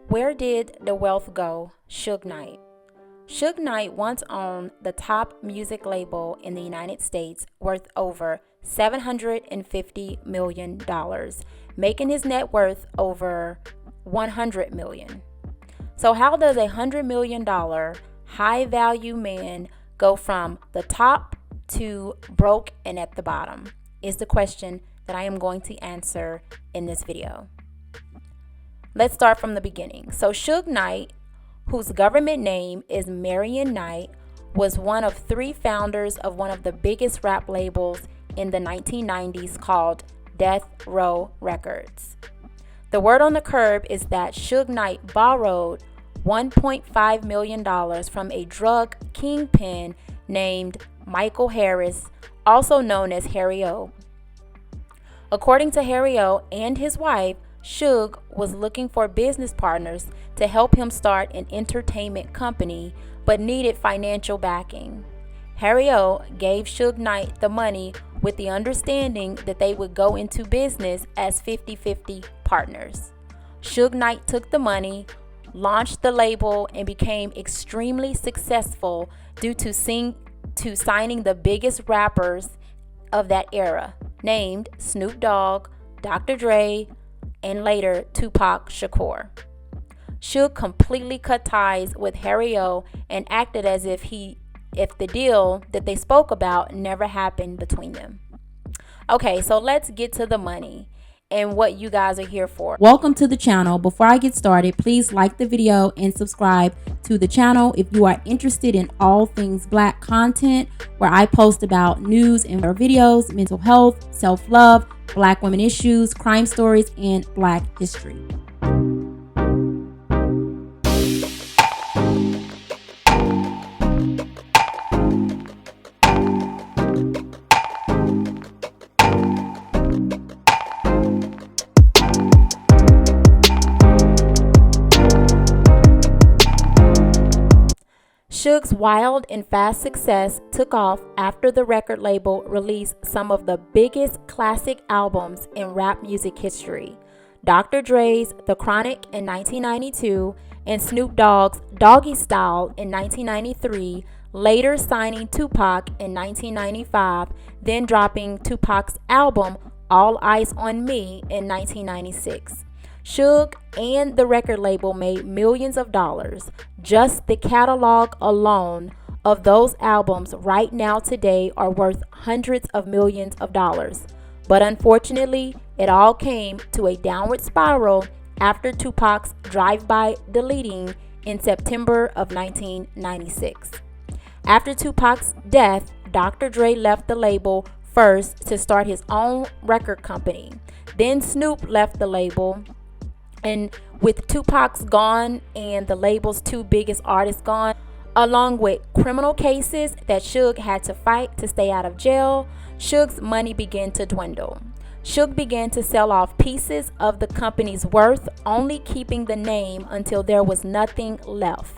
Where did the wealth go? Suge Knight. Suge Knight once owned the top music label in the United States worth over $750 million, making his net worth over $100 million. So how does $100 million high value man go from the top to broke and at the bottom? Is the question that I am going to answer in this video. Let's start from the beginning. So Suge Knight, whose government name is Marion Knight, was one of three founders of one of the biggest rap labels in the 1990s called Death Row Records. The word on the curb is that Suge Knight borrowed $1.5 million from a drug kingpin named Michael Harris, also known as Harry O. According to Harry O and his wife, Suge was looking for business partners to help him start an entertainment company, but needed financial backing. Harry O gave Suge Knight the money with the understanding that they would go into business as 50-50 partners. Suge Knight took the money, launched the label, and became extremely successful due to signing the biggest rappers of that era, named Snoop Dogg, Dr. Dre, and later Tupac Shakur. Suge completely cut ties with Harry O and acted as if the deal that they spoke about never happened between them. Okay, so let's get to the money and what you guys are here for. Welcome to the channel. Before I get started, please like the video and subscribe to the channel if you are interested in all things Black content, where I post about news and videos, mental health, self-love, Black women issues, crime stories, and Black history. Suge's wild and fast success took off after the record label released some of the biggest classic albums in rap music history. Dr. Dre's The Chronic in 1992 and Snoop Dogg's Doggy Style in 1993, later signing Tupac in 1995, then dropping Tupac's album All Eyes on Me in 1996. Suge and the record label made millions of dollars. Just the catalog alone of those albums right now today are worth hundreds of millions of dollars. But unfortunately, it all came to a downward spiral after Tupac's drive-by deleting in September of 1996. After Tupac's death, Dr. Dre left the label first to start his own record company. Then Snoop left the label. And with Tupac's gone and the label's two biggest artists gone, along with criminal cases that Suge had to fight to stay out of jail, Suge's money began to dwindle. Suge began to sell off pieces of the company's worth, only keeping the name until there was nothing left.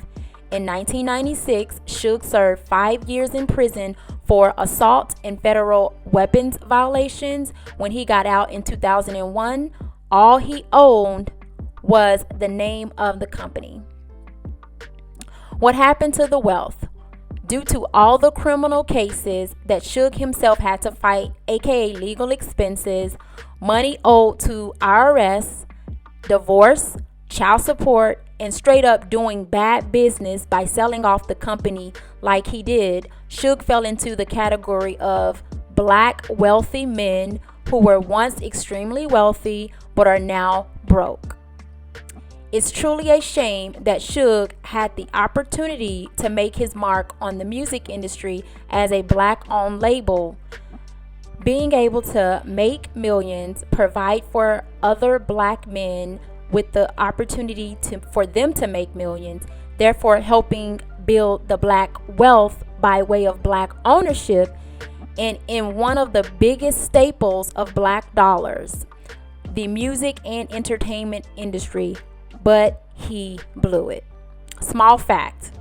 In 1996, Suge served 5 years in prison for assault and federal weapons violations. When he got out in 2001, all he owned was the name of the company. What happened to the wealth? Due to all the criminal cases that Suge himself had to fight, aka legal expenses, money owed to IRS, divorce, child support, and straight up doing bad business by selling off the company like he did, Suge fell into the category of Black wealthy men who were once extremely wealthy but are now broke. It's truly a shame that Suge had the opportunity to make his mark on the music industry as a Black-owned label, being able to make millions, provide for other Black men with the opportunity for them to make millions, therefore helping build the Black wealth by way of Black ownership, and in one of the biggest staples of Black dollars, the music and entertainment industry. But he blew it. Small fact.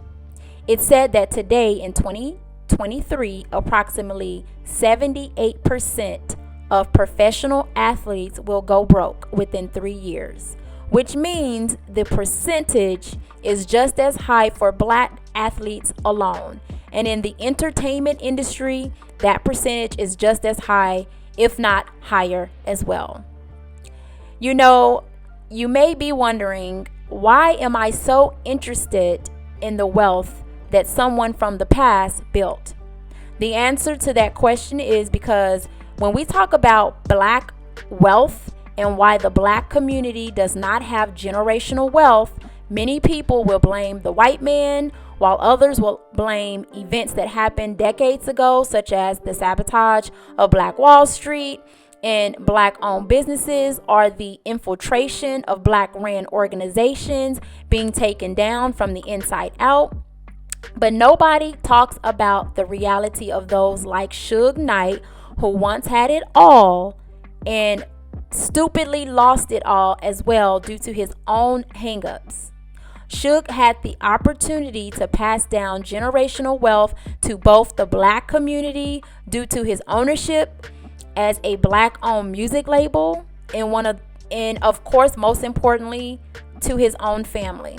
It's said that today in 2023, approximately 78% of professional athletes will go broke within 3 years. which means the percentage is just as high for black athletes alone. And in the entertainment industry, that percentage is just as high, if not higher as well. You know, you may be wondering, why am I so interested in the wealth that someone from the past built? The answer to that question is because when we talk about black wealth and why the black community does not have generational wealth, many people will blame the white man, while others will blame events that happened decades ago, such as the sabotage of Black Wall Street and black-owned businesses, or the infiltration of black-ran organizations being taken down from the inside out. But nobody talks about the reality of those like Suge Knight, who once had it all and stupidly lost it all as well due to his own hangups. Suge had the opportunity to pass down generational wealth to both the black community due to his ownership as a black-owned music label and of course, most importantly, to his own family.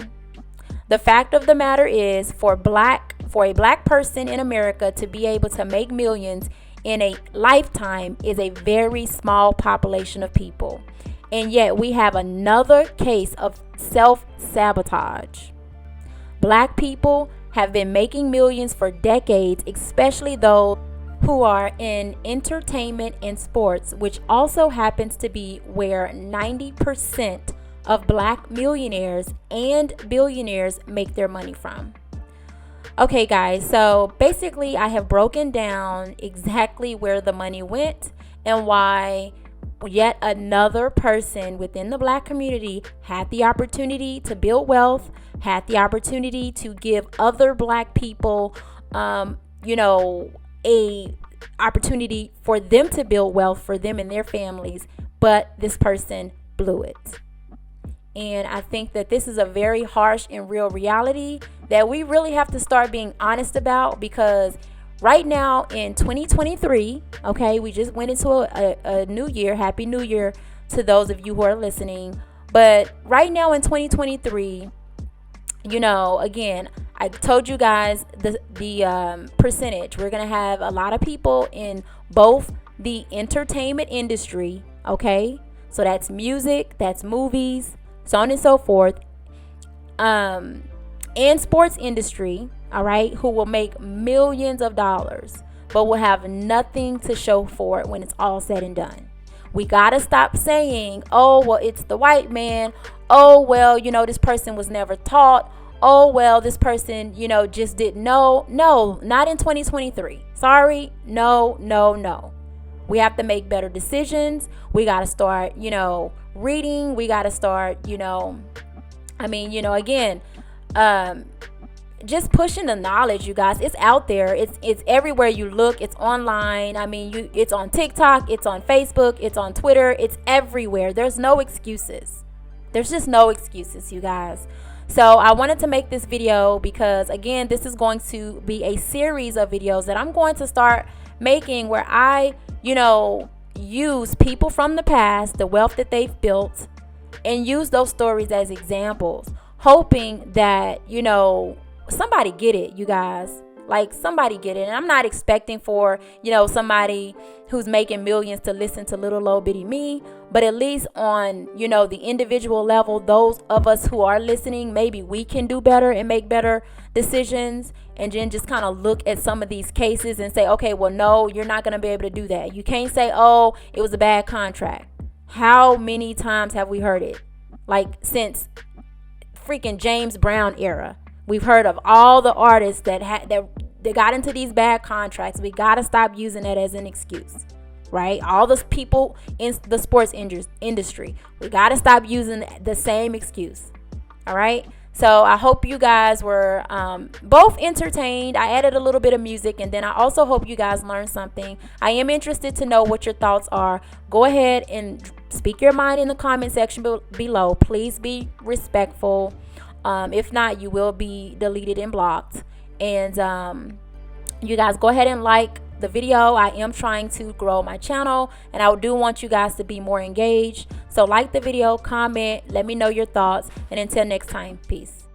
The fact of the matter is, for a black person in America to be able to make millions in a lifetime is a very small population of people. And yet we have another case of self-sabotage. Black people have been making millions for decades, especially those who are in entertainment and sports, which also happens to be where 90% of black millionaires and billionaires make their money from. Okay, guys, so basically I have broken down exactly where the money went and why yet another person within the black community had the opportunity to build wealth, had the opportunity to give other black people, a opportunity for them to build wealth for them and their families, but this person blew it. And I think that this is a very harsh and real reality that we really have to start being honest about, because right now in 2023, okay, we just went into a new year. Happy New Year to those of you who are listening. But right now in 2023, again, I told you guys the percentage. We're going to have a lot of people in both the entertainment industry, okay? So that's music, that's movies, so on and so forth, and sports industry, all right, who will make millions of dollars, but will have nothing to show for it when it's all said and done. We got to stop saying, oh, well, it's the white man. Oh, well, this person was never taught. Oh, well, this person, just didn't know. No, not in 2023. Sorry. No. We have to make better decisions. We got to start, reading. We got to start, again, just pushing the knowledge, you guys. It's out there. It's everywhere you look. It's online. It's on TikTok. It's on Facebook. It's on Twitter. It's everywhere. There's no excuses. There's just no excuses, you guys. So I wanted to make this video because, again, this is going to be a series of videos that I'm going to start making where I, use people from the past, the wealth that they've built, and use those stories as examples, hoping that, somebody get it, you guys. Like, somebody get it. And I'm not expecting for, somebody who's making millions to listen to little old bitty me. But at least on, the individual level, those of us who are listening, maybe we can do better and make better decisions. And then just kind of look at some of these cases and say, okay, well, no, you're not going to be able to do that. You can't say, oh, it was a bad contract. How many times have we heard it? Like, since freaking James Brown era. We've heard of all the artists that got into these bad contracts. We got to stop using that as an excuse, right? All those people in the sports industry, we got to stop using the same excuse, all right? So I hope you guys were both entertained. I added a little bit of music, and then I also hope you guys learned something. I am interested to know what your thoughts are. Go ahead and speak your mind in the comment section below. Please be respectful. If not, you will be deleted and blocked. And you guys go ahead and like the video. I am trying to grow my channel, and I do want you guys to be more engaged. So like the video, comment, let me know your thoughts, and until next time, peace.